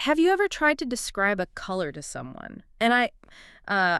Have you ever tried to describe a color to someone? And I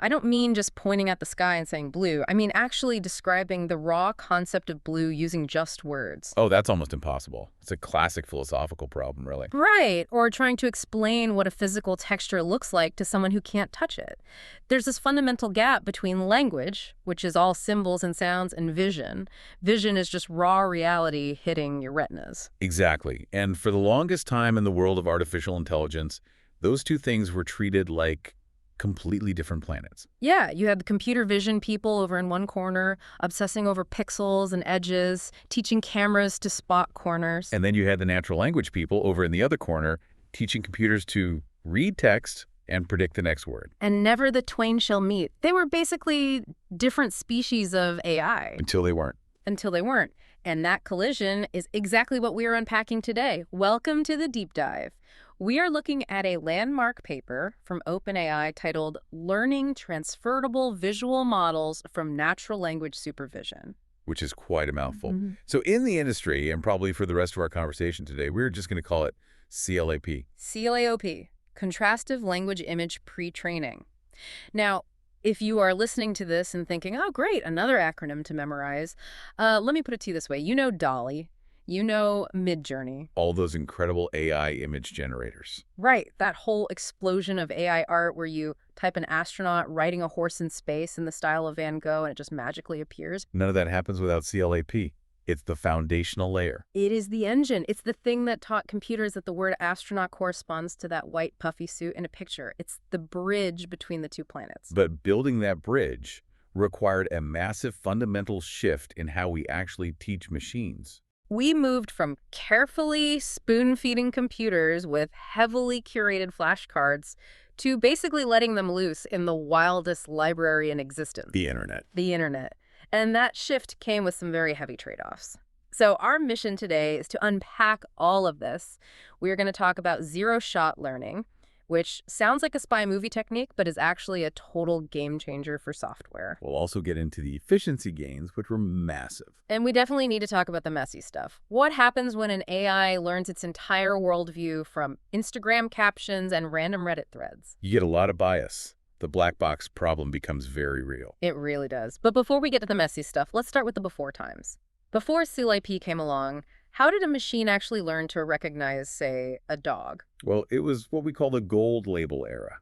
don't mean just pointing at the sky and saying blue. I mean actually describing the raw concept of blue using just words. Oh, that's almost impossible. It's a classic philosophical problem, really. Right, or trying to explain what a physical texture looks like to someone who can't touch it. There's this fundamental gap between language, which is all symbols and sounds, and vision. Vision is just raw reality hitting your retinas. Exactly. And for the longest time in the world of artificial intelligence, those two things were treated like completely different planets. Yeah, you had the computer vision people over in one corner, obsessing over pixels and edges, teaching cameras to spot corners. And then you had the natural language people over in the other corner, teaching computers to read text and predict the next word. And never the twain shall meet. They were basically different species of AI. Until they weren't. Until they weren't. And that collision is exactly what we are unpacking today. Welcome to the deep dive. We are looking at a landmark paper from OpenAI titled Learning Transferable Visual Models from Natural Language Supervision. Which is quite a mouthful. Mm-hmm. So in the industry, and probably for the rest of our conversation today, we're just going to call it CLAP. CLAOP, Contrastive Language-Image Pre-training. Now, if you are listening to this and thinking, oh, great, another acronym to memorize, let me put it to you this way. You know DALL-E. You know Midjourney. All those incredible AI image generators. Right, that whole explosion of AI art where you type an astronaut riding a horse in space in the style of Van Gogh and it just magically appears. None of that happens without CLAP. It's the foundational layer. It is the engine. It's the thing that taught computers that the word astronaut corresponds to that white puffy suit in a picture. It's the bridge between the two planets. But building that bridge required a massive fundamental shift in how we actually teach machines. We moved from carefully spoon-feeding computers with heavily curated flashcards to basically letting them loose in the wildest library in existence. The internet. The internet. And that shift came with some very heavy trade-offs. So our mission today is to unpack all of this. We are going to talk about zero-shot learning, which sounds like a spy movie technique, but is actually a total game changer for software. We'll also get into the efficiency gains, which were massive. And we definitely need to talk about the messy stuff. What happens when an AI learns its entire worldview from Instagram captions and random Reddit threads? You get a lot of bias. The black box problem becomes very real. It really does. But before we get to the messy stuff, let's start with the before times. Before CLAP came along, how did a machine actually learn to recognize, say, a dog? Well, it was what we call the gold label era.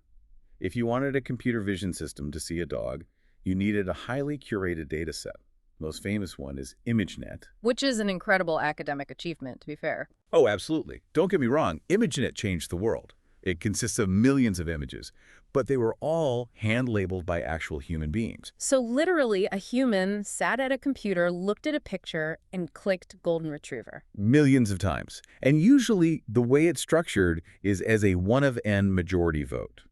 If you wanted a computer vision system to see a dog, you needed a highly curated data set. The most famous one is ImageNet. Which is an incredible academic achievement, to be fair. Oh, absolutely. Don't get me wrong, ImageNet changed the world. It consists of millions of images, but they were all hand-labeled by actual human beings. So literally, a human sat at a computer, looked at a picture, and clicked Golden Retriever. Millions of times. And usually, the way it's structured is as a one-of-n majority vote.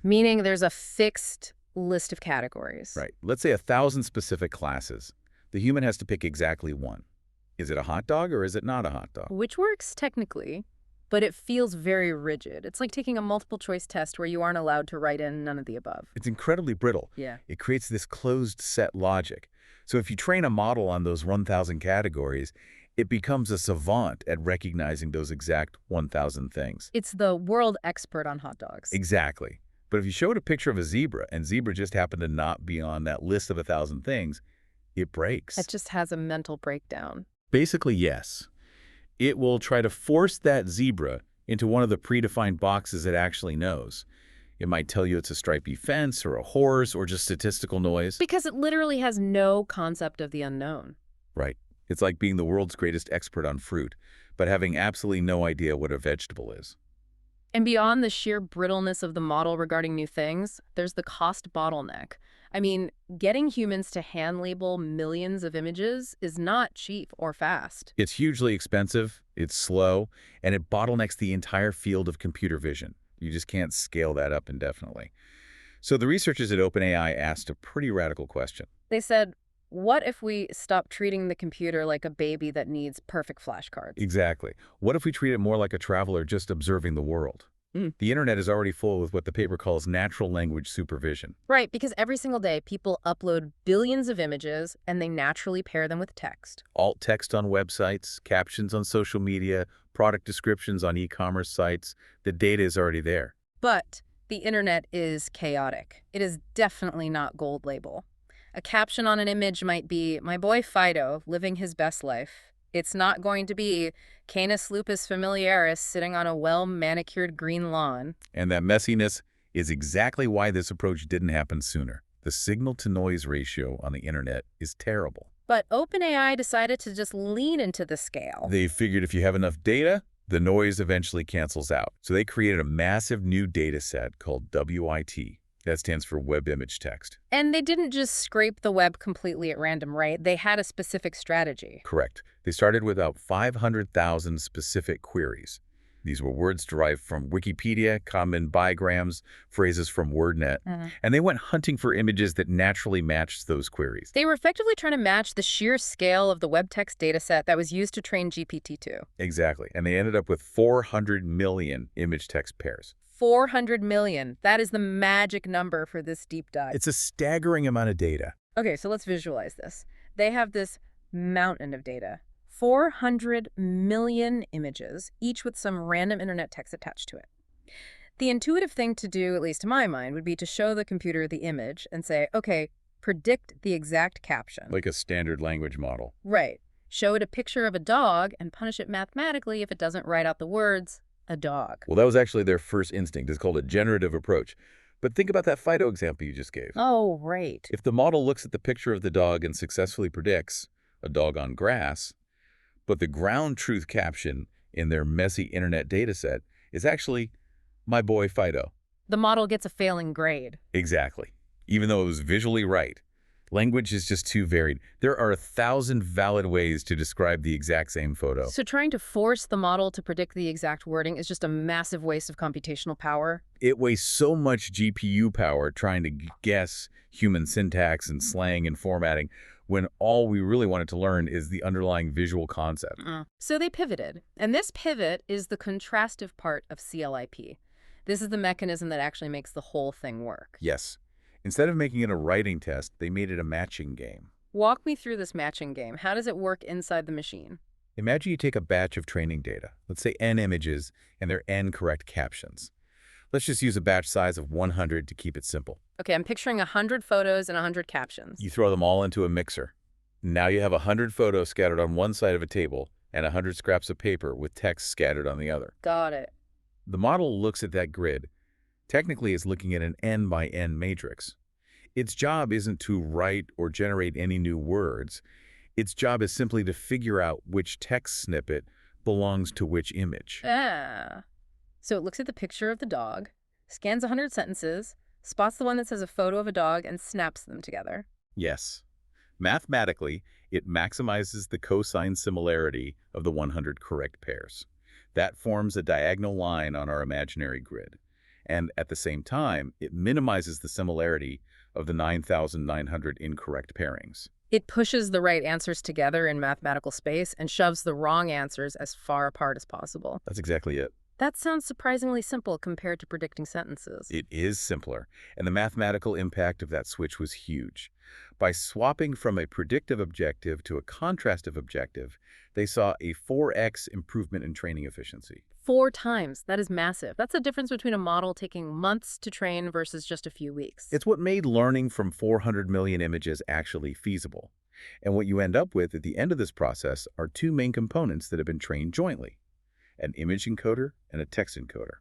Meaning there's a fixed list of categories. Right. Let's say 1,000 specific classes. The human has to pick exactly one. Is it a hot dog or is it not a hot dog? Which works technically, but it feels very rigid. It's like taking a multiple choice test where you aren't allowed to write in none of the above. It's incredibly brittle. Yeah. It creates this closed set logic. So if you train a model on those 1,000 categories, it becomes a savant at recognizing those exact 1,000 things. It's the world expert on hot dogs. Exactly. But if you showed a picture of a zebra and zebra just happened to not be on that list of 1,000 things, it breaks. It just has a mental breakdown. Basically, yes. It will try to force that zebra into one of the predefined boxes it actually knows. It might tell you it's a stripy fence or a horse or just statistical noise. Because it literally has no concept of the unknown. Right. It's like being the world's greatest expert on fruit, but having absolutely no idea what a vegetable is. And beyond the sheer brittleness of the model regarding new things, there's the cost bottleneck. I mean, getting humans to hand label millions of images is not cheap or fast. It's hugely expensive, it's slow, and it bottlenecks the entire field of computer vision. You just can't scale that up indefinitely. So the researchers at OpenAI asked a pretty radical question. They said, what if we stop treating the computer like a baby that needs perfect flashcards? Exactly. What if we treat it more like a traveler just observing the world? Mm. The internet is already full with what the paper calls natural language supervision. Right, because every single day people upload billions of images and they naturally pair them with text. Alt text on websites, captions on social media, product descriptions on e-commerce sites. The data is already there. But the internet is chaotic. It is definitely not gold label. A caption on an image might be, "My boy Fido, living his best life." It's not going to be Canis lupus familiaris sitting on a well-manicured green lawn. And that messiness is exactly why this approach didn't happen sooner. The signal-to-noise ratio on the internet is terrible. But OpenAI decided to just lean into the scale. They figured if you have enough data, the noise eventually cancels out. So they created a massive new data set called WIT. That stands for WebImageText. And they didn't just scrape the web completely at random, right? They had a specific strategy. Correct. They started with about 500,000 specific queries. These were words derived from Wikipedia, common bigrams, phrases from WordNet, and they went hunting for images that naturally matched those queries. They were effectively trying to match the sheer scale of the web text dataset that was used to train GPT-2. Exactly. And they ended up with 400 million image-text pairs. 400 million. That is the magic number for this deep dive. It's a staggering amount of data. Okay, so let's visualize this. They have this mountain of data. 400 million images, each with some random internet text attached to it. The intuitive thing to do, at least to my mind, would be to show the computer the image and say, okay, predict the exact caption. Like a standard language model. Right. Show it a picture of a dog and punish it mathematically if it doesn't write out the words, a dog. Well, that was actually their first instinct. It's called a generative approach. But think about that Fido example you just gave. Oh, right. If the model looks at the picture of the dog and successfully predicts a dog on grass, but the ground truth caption in their messy internet dataset is actually, "My boy Fido." The model gets a failing grade. Exactly. Even though it was visually right. Language is just too varied. There are 1,000 valid ways to describe the exact same photo. So trying to force the model to predict the exact wording is just a massive waste of computational power. It wastes so much GPU power trying to guess human syntax and slang and formatting when all we really wanted to learn is the underlying visual concept. So they pivoted. And this pivot is the contrastive part of CLIP. This is the mechanism that actually makes the whole thing work. Yes. Instead of making it a writing test, they made it a matching game. Walk me through this matching game. How does it work inside the machine? Imagine you take a batch of training data, let's say n images, and their n correct captions. Let's just use a batch size of 100 to keep it simple. Okay, I'm picturing 100 photos and 100 captions. You throw them all into a mixer. Now you have 100 photos scattered on one side of a table and 100 scraps of paper with text scattered on the other. Got it. The model looks at that grid. Technically, it's looking at an n by n matrix. Its job isn't to write or generate any new words. Its job is simply to figure out which text snippet belongs to which image. So it looks at the picture of the dog, scans 100 sentences, spots the one that says a photo of a dog, and snaps them together. Yes. Mathematically, it maximizes the cosine similarity of the 100 correct pairs. That forms a diagonal line on our imaginary grid. And at the same time, it minimizes the similarity of the 9,900 incorrect pairings. It pushes the right answers together in mathematical space and shoves the wrong answers as far apart as possible. That's exactly it. That sounds surprisingly simple compared to predicting sentences. It is simpler, and the mathematical impact of that switch was huge. By swapping from a predictive objective to a contrastive objective, they saw a 4x improvement in training efficiency. 4 times. That is massive. That's the difference between a model taking months to train versus just a few weeks. It's what made learning from 400 million images actually feasible. And what you end up with at the end of this process are 2 main components that have been trained jointly: an image encoder and a text encoder.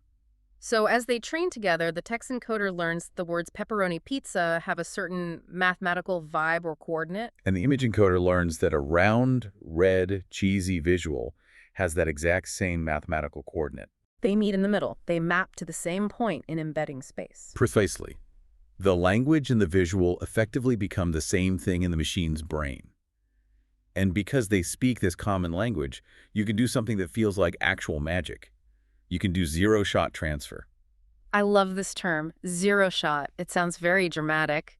So as they train together, the text encoder learns the words pepperoni pizza have a certain mathematical vibe or coordinate. And the image encoder learns that a round, red, cheesy visual has that exact same mathematical coordinate. They meet in the middle. They map to the same point in embedding space. Precisely. The language and the visual effectively become the same thing in the machine's brain. And because they speak this common language, you can do something that feels like actual magic. You can do zero-shot transfer. I love this term, zero shot. It sounds very dramatic.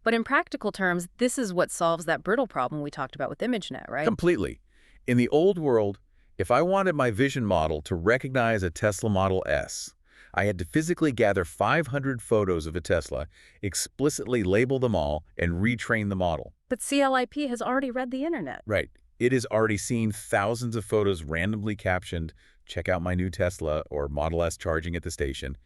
But in practical terms, this is what solves that brittle problem we talked about with ImageNet, right? Completely. In the old world, if I wanted my vision model to recognize a Tesla Model S, I had to physically gather 500 photos of a Tesla, explicitly label them all, and retrain the model. But CLIP has already read the internet. Right. It has already seen thousands of photos randomly captioned, "Check out my new Tesla," or "Model S charging at the station."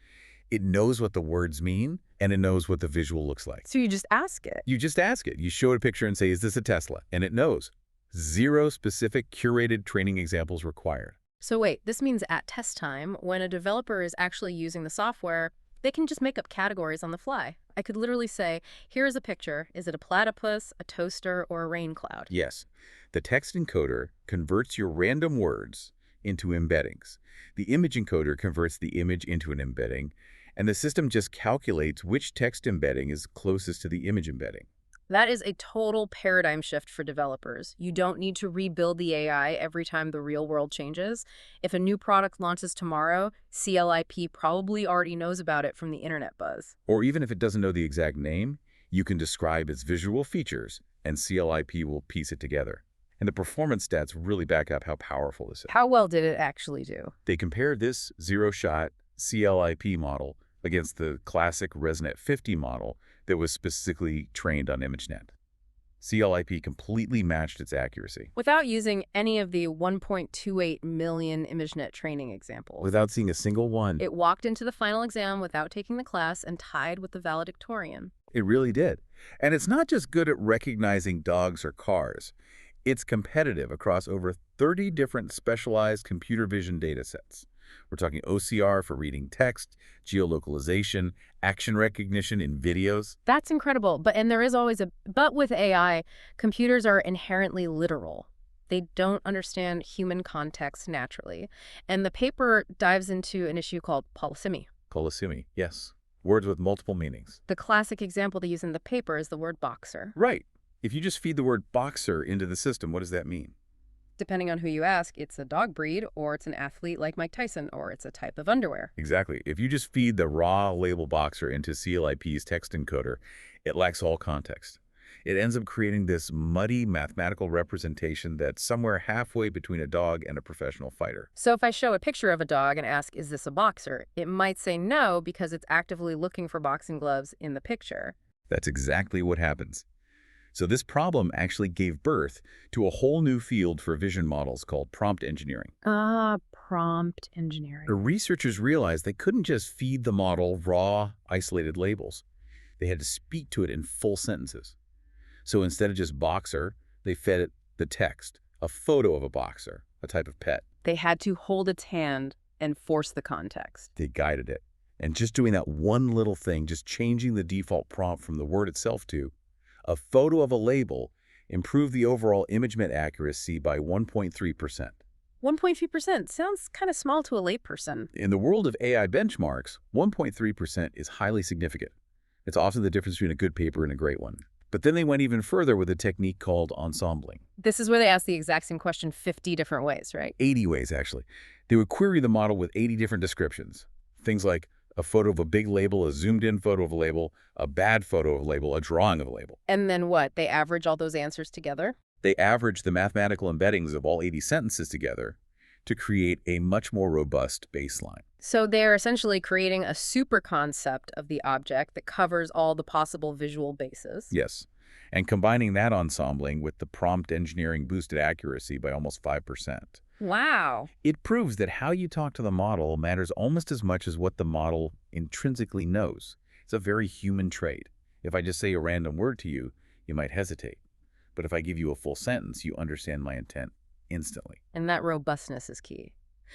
It knows what the words mean, and it knows what the visual looks like. So you just ask it. You just ask it. You show it a picture and say, "Is this a Tesla?" And it knows. Zero specific curated training examples required. So wait, this means at test time, when a developer is actually using the software, they can just make up categories on the fly. I could literally say, here is a picture. Is it a platypus, a toaster, or a rain cloud? Yes. The text encoder converts your random words into embeddings. The image encoder converts the image into an embedding, and the system just calculates which text embedding is closest to the image embedding. That is a total paradigm shift for developers. You don't need to rebuild the AI every time the real world changes. If a new product launches tomorrow, CLIP probably already knows about it from the internet buzz. Or even if it doesn't know the exact name, you can describe its visual features, and CLIP will piece it together. And the performance stats really back up how powerful this is. How well did it actually do? They compared this zero-shot CLIP model against the classic ResNet 50 model that was specifically trained on ImageNet. CLIP completely matched its accuracy. Without using any of the 1.28 million ImageNet training examples. Without seeing a single one. It walked into the final exam without taking the class and tied with the valedictorian. It really did. And it's not just good at recognizing dogs or cars. It's competitive across over 30 different specialized computer vision datasets. We're talking OCR for reading text, geolocalization, action recognition in videos. That's incredible. And there is always a but with AI, computers are inherently literal. They don't understand human context naturally. And the paper dives into an issue called polysemy. Polysemy, yes. Words with multiple meanings. The classic example they use in the paper is the word boxer. Right. If you just feed the word boxer into the system, what does that mean? Depending on who you ask, it's a dog breed, or it's an athlete like Mike Tyson, or it's a type of underwear. Exactly. If you just feed the raw label boxer into CLIP's text encoder, it lacks all context. It ends up creating this muddy mathematical representation that's somewhere halfway between a dog and a professional fighter. So if I show a picture of a dog and ask, is this a boxer? It might say no because it's actively looking for boxing gloves in the picture. That's exactly what happens. So this problem actually gave birth to a whole new field for vision models called prompt engineering. Prompt engineering. The researchers realized they couldn't just feed the model raw, isolated labels. They had to speak to it in full sentences. So instead of just boxer, they fed it the text, a photo of a boxer, a type of pet. They had to hold its hand and force the context. They guided it. And just doing that one little thing, just changing the default prompt from the word itself to a photo of a label, improved the overall ImageNet accuracy by 1.3%. 1.3% sounds kind of small to a layperson. In the world of AI benchmarks, 1.3% is highly significant. It's often the difference between a good paper and a great one. But then they went even further with a technique called ensembling. This is where they ask the exact same question 50 different ways, right? 80 ways, actually. They would query the model with 80 different descriptions. Things like a photo of a big label, a zoomed-in photo of a label, a bad photo of a label, a drawing of a label. And then what? They average all those answers together? They average the mathematical embeddings of all 80 sentences together to create a much more robust baseline. So they're essentially creating a super concept of the object that covers all the possible visual bases. Yes. And combining that ensembling with the prompt engineering boosted accuracy by almost 5%. Wow. It proves that how you talk to the model matters almost as much as what the model intrinsically knows. It's a very human trait. If I just say a random word to you, you might hesitate. But if I give you a full sentence, you understand my intent instantly. And that robustness is key.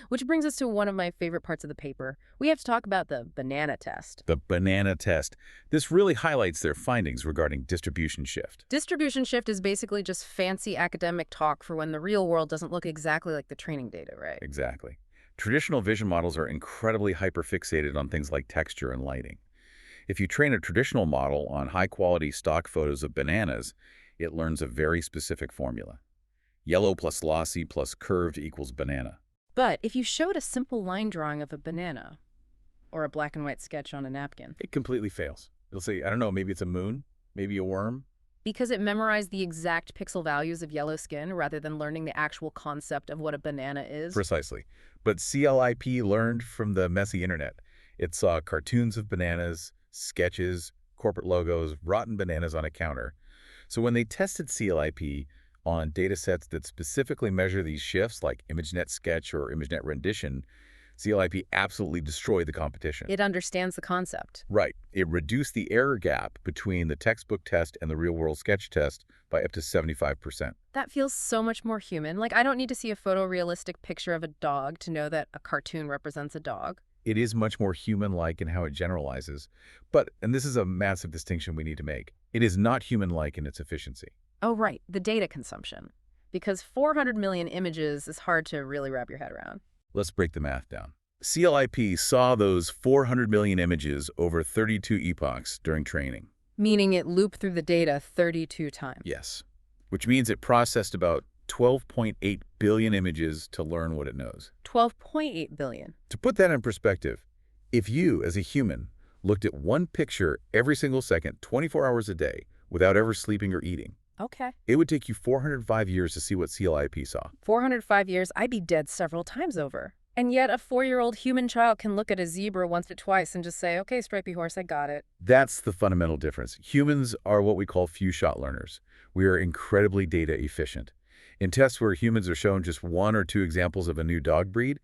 Which brings us to one of my favorite parts of the paper. We have to talk about the banana test. The banana test. This really highlights their findings regarding distribution shift. Distribution shift is basically just fancy academic talk for when the real world doesn't look exactly like the training data, right? Exactly. Traditional vision models are incredibly hyperfixated on things like texture and lighting. If you train a traditional model on high-quality stock photos of bananas, it learns a very specific formula. Yellow plus glossy plus curved equals banana. But if you showed a simple line drawing of a banana, or a black and white sketch on a napkin, It completely fails. It'll say, I don't know, maybe it's a moon, maybe a worm. because it memorized the exact pixel values of yellow skin rather than learning the actual concept of what a banana is. Precisely. But CLIP learned from the messy internet. It saw cartoons of bananas, sketches, corporate logos, rotten bananas on a counter. So when they tested CLIP on datasets that specifically measure these shifts, like ImageNet Sketch or ImageNet Rendition, CLIP absolutely destroyed the competition. It understands the concept. Right. It reduced the error gap between the textbook test and the real-world sketch test by up to 75%. That feels so much more human. Like, I don't need to see a photorealistic picture of a dog to know that a cartoon represents a dog. It is much more human-like in how it generalizes. But, and this is a massive distinction we need to make, it is not human-like in its efficiency. Oh, right, the data consumption. Because 400 million images is hard to really wrap your head around. Let's break the math down. CLIP saw those 400 million images over 32 epochs during training. Meaning it looped through the data 32 times. Yes, which means it processed about 12.8 billion images to learn what it knows. 12.8 billion. To put that in perspective, if you, as a human, looked at one picture every single second, 24 hours a day, without ever sleeping or eating, Okay. it would take you 405 years to see what CLIP saw. 405 years, I'd be dead several times over. And yet a 4-year-old human child can look at a zebra once or twice and just say, okay, stripy horse, I got it. That's the fundamental difference. Humans are what we call few-shot learners. We are incredibly data efficient. In tests where humans are shown just 1 or 2 examples of a new dog breed,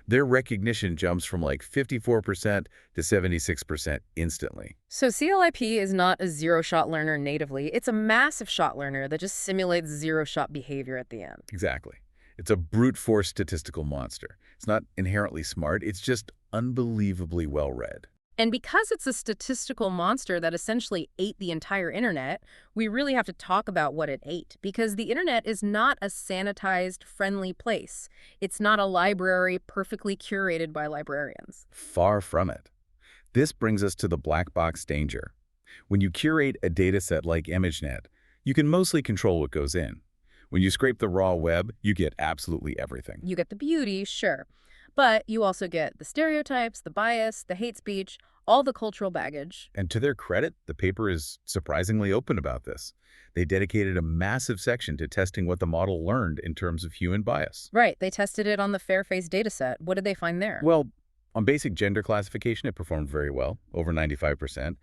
their recognition jumps from like 54% to 76% instantly. So CLIP is not a zero-shot learner natively. It's a massive shot learner that just simulates zero-shot behavior at the end. Exactly. It's a brute force statistical monster. It's not inherently smart, it's just unbelievably well-read. And because it's a statistical monster that essentially ate the entire internet, we really have to talk about what it ate. Because the internet is not a sanitized, friendly place. It's not a library perfectly curated by librarians. Far from it. This brings us to the black box danger. When you curate a dataset like ImageNet, you can mostly control what goes in. When you scrape the raw web, you get absolutely everything. You get the beauty, sure. But you also get the stereotypes, the bias, the hate speech, all the cultural baggage. And to their credit, the paper is surprisingly open about this. They dedicated a massive section to testing what the model learned in terms of human bias. Right, they tested it on the Fairface dataset. What did they find there? Well, on basic gender classification, it performed very well, over 95%.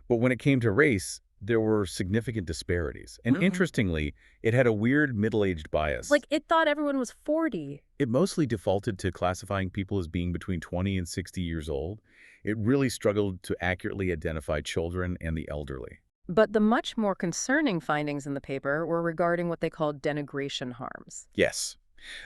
But when it came to race, there were significant disparities. And interestingly, it had a weird middle-aged bias. Like, it thought everyone was 40. It mostly defaulted to classifying people as being between 20 and 60 years old. It really struggled to accurately identify children and the elderly. But the much more concerning findings in the paper were regarding what they called denigration harms. Yes.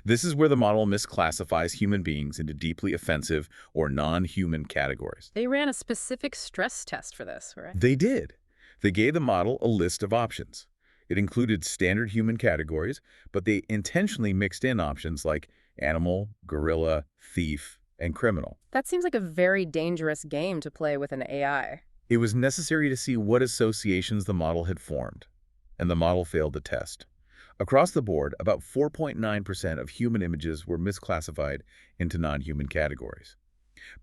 This is where the model misclassifies human beings into deeply offensive or non-human categories. They ran a specific stress test for this, right? They did. They gave the model a list of options. It included standard human categories, but they intentionally mixed in options like animal, gorilla, thief, and criminal. That seems like a very dangerous game to play with an AI. It was necessary to see what associations the model had formed, and the model failed the test. Across the board, about 4.9% of human images were misclassified into non-human categories.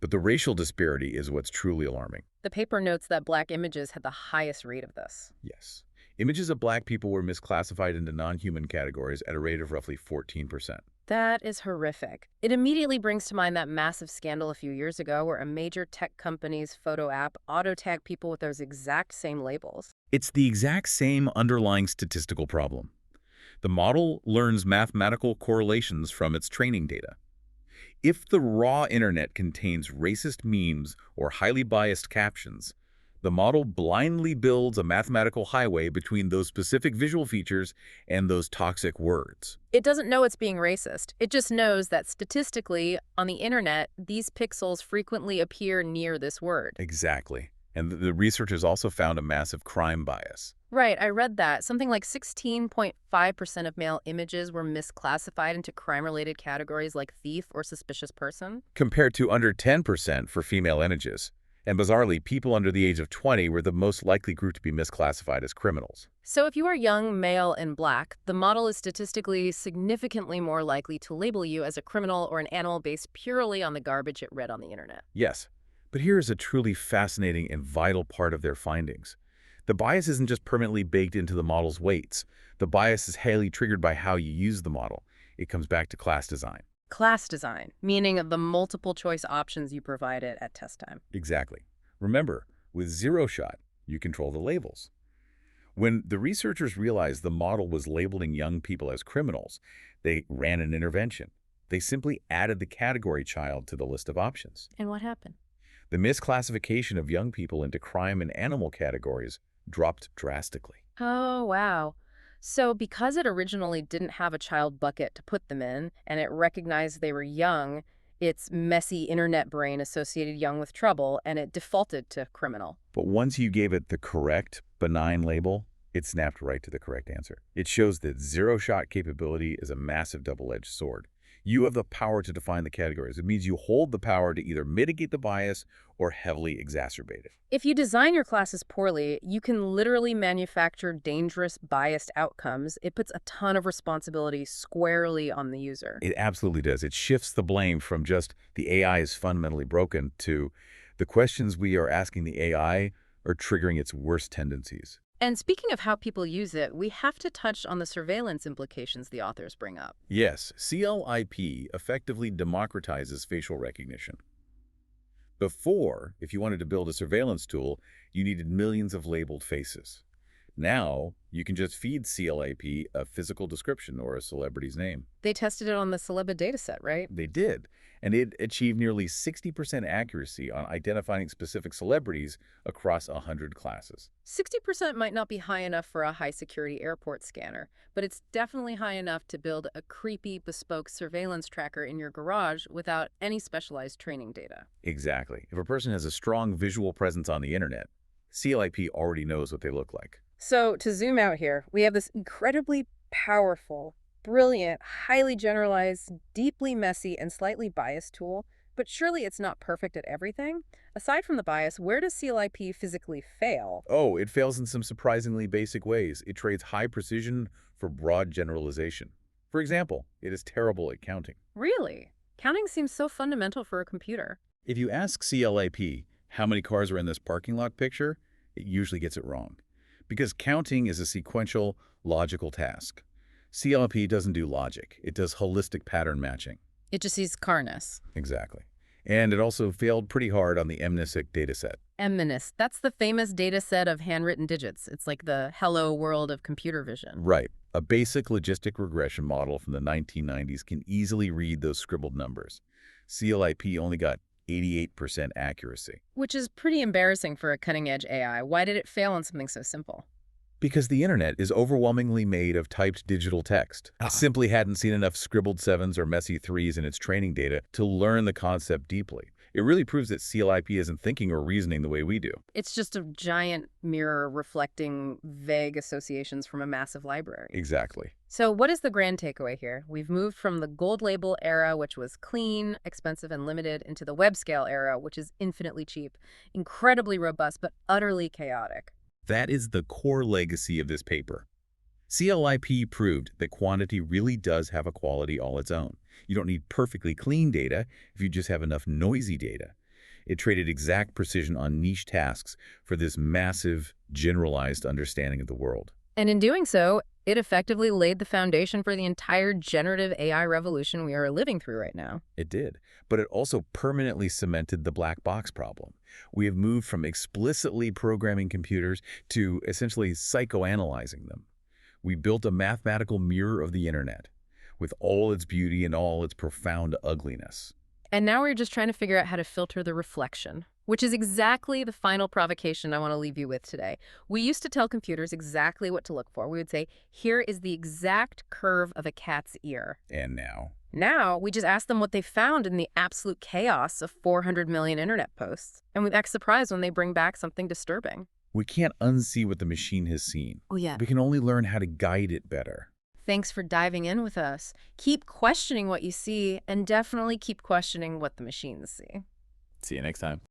But the racial disparity is what's truly alarming. The paper notes that Black images had the highest rate of this. Yes. Images of Black people were misclassified into non-human categories at a rate of roughly 14%. That is horrific. It immediately brings to mind that massive scandal a few years ago where a major tech company's photo app auto-tagged people with those exact same labels. It's the exact same underlying statistical problem. The model learns mathematical correlations from its training data. If the raw internet contains racist memes or highly biased captions, the model blindly builds a mathematical highway between those specific visual features and those toxic words. It doesn't know it's being racist. It just knows that statistically, on the internet, these pixels frequently appear near this word. Exactly. And the researchers also found a massive crime bias. Right, I read that. Something like 16.5% of male images were misclassified into crime-related categories like thief or suspicious person. Compared to under 10% for female images. And bizarrely, people under the age of 20 were the most likely group to be misclassified as criminals. So if you are young, male, and Black, the model is statistically significantly more likely to label you as a criminal or an animal based purely on the garbage it read on the internet. Yes, but here is a truly fascinating and vital part of their findings. The bias isn't just permanently baked into the model's weights. The bias is highly triggered by how you use the model. It comes back to class design. Class design, meaning the multiple choice options you provided at test time. Exactly. Remember, with zero-shot, you control the labels. When the researchers realized the model was labeling young people as criminals, they ran an intervention. They simply added the category child to the list of options. And what happened? The misclassification of young people into crime and animal categories dropped drastically. Oh, wow. So because it originally didn't have a child bucket to put them in, and it recognized they were young, its messy internet brain associated young with trouble, and it defaulted to criminal. But once you gave it the correct, benign label, it snapped right to the correct answer. It shows that zero-shot capability is a massive double-edged sword. You have the power to define the categories. It means you hold the power to either mitigate the bias or heavily exacerbate it. If you design your classes poorly, you can literally manufacture dangerous, biased outcomes. It puts a ton of responsibility squarely on the user. It absolutely does. It shifts the blame from just the AI is fundamentally broken to the questions we are asking the AI are triggering its worst tendencies. And speaking of how people use it, we have to touch on the surveillance implications the authors bring up. Yes, CLIP effectively democratizes facial recognition. Before, if you wanted to build a surveillance tool, you needed millions of labeled faces. Now, you can just feed CLIP a physical description or a celebrity's name. They tested it on the Celebra dataset, right? They did, and it achieved nearly 60% accuracy on identifying specific celebrities across 100 classes. 60% might not be high enough for a high-security airport scanner, but it's definitely high enough to build a creepy, bespoke surveillance tracker in your garage without any specialized training data. Exactly. If a person has a strong visual presence on the internet, CLIP already knows what they look like. So to zoom out here, we have this incredibly powerful, brilliant, highly generalized, deeply messy, and slightly biased tool, but surely it's not perfect at everything. Aside from the bias, where does CLIP physically fail? Oh, it fails in some surprisingly basic ways. It trades high precision for broad generalization. For example, it is terrible at counting. Really? Counting seems so fundamental for a computer. If you ask CLIP how many cars are in this parking lot picture, it usually gets it wrong. Because counting is a sequential, logical task. CLIP doesn't do logic. It does holistic pattern matching. It just sees carness. Exactly. And it also failed pretty hard on the MNIST dataset. MNIST, that's the famous data set of handwritten digits. It's like the hello world of computer vision. Right. A basic logistic regression model from the 1990s can easily read those scribbled numbers. CLIP only got 88% accuracy. Which is pretty embarrassing for a cutting-edge AI. Why did it fail on something so simple? Because the internet is overwhelmingly made of typed digital text. It simply hadn't seen enough scribbled 7s or messy 3s in its training data to learn the concept deeply. It really proves that CLIP isn't thinking or reasoning the way we do. It's just a giant mirror reflecting vague associations from a massive library. Exactly. So what is the grand takeaway here? We've moved from the gold label era, which was clean, expensive, and limited, into the web scale era, which is infinitely cheap, incredibly robust, but utterly chaotic. That is the core legacy of this paper. CLIP proved that quantity really does have a quality all its own. You don't need perfectly clean data if you just have enough noisy data. It traded exact precision on niche tasks for this massive, generalized understanding of the world. And in doing so, it effectively laid the foundation for the entire generative AI revolution we are living through right now. It did, but it also permanently cemented the black box problem. We have moved from explicitly programming computers to essentially psychoanalyzing them. We built a mathematical mirror of the internet, with all its beauty and all its profound ugliness. And now we're just trying to figure out how to filter the reflection, which is exactly the final provocation I want to leave you with today. We used to tell computers exactly what to look for. We would say, here is the exact curve of a cat's ear. And now? Now, we just ask them what they found in the absolute chaos of 400 million internet posts. And we act surprised when they bring back something disturbing. We can't unsee what the machine has seen. Oh, yeah. We can only learn how to guide it better. Thanks for diving in with us. Keep questioning what you see, and definitely keep questioning what the machines see. See you next time.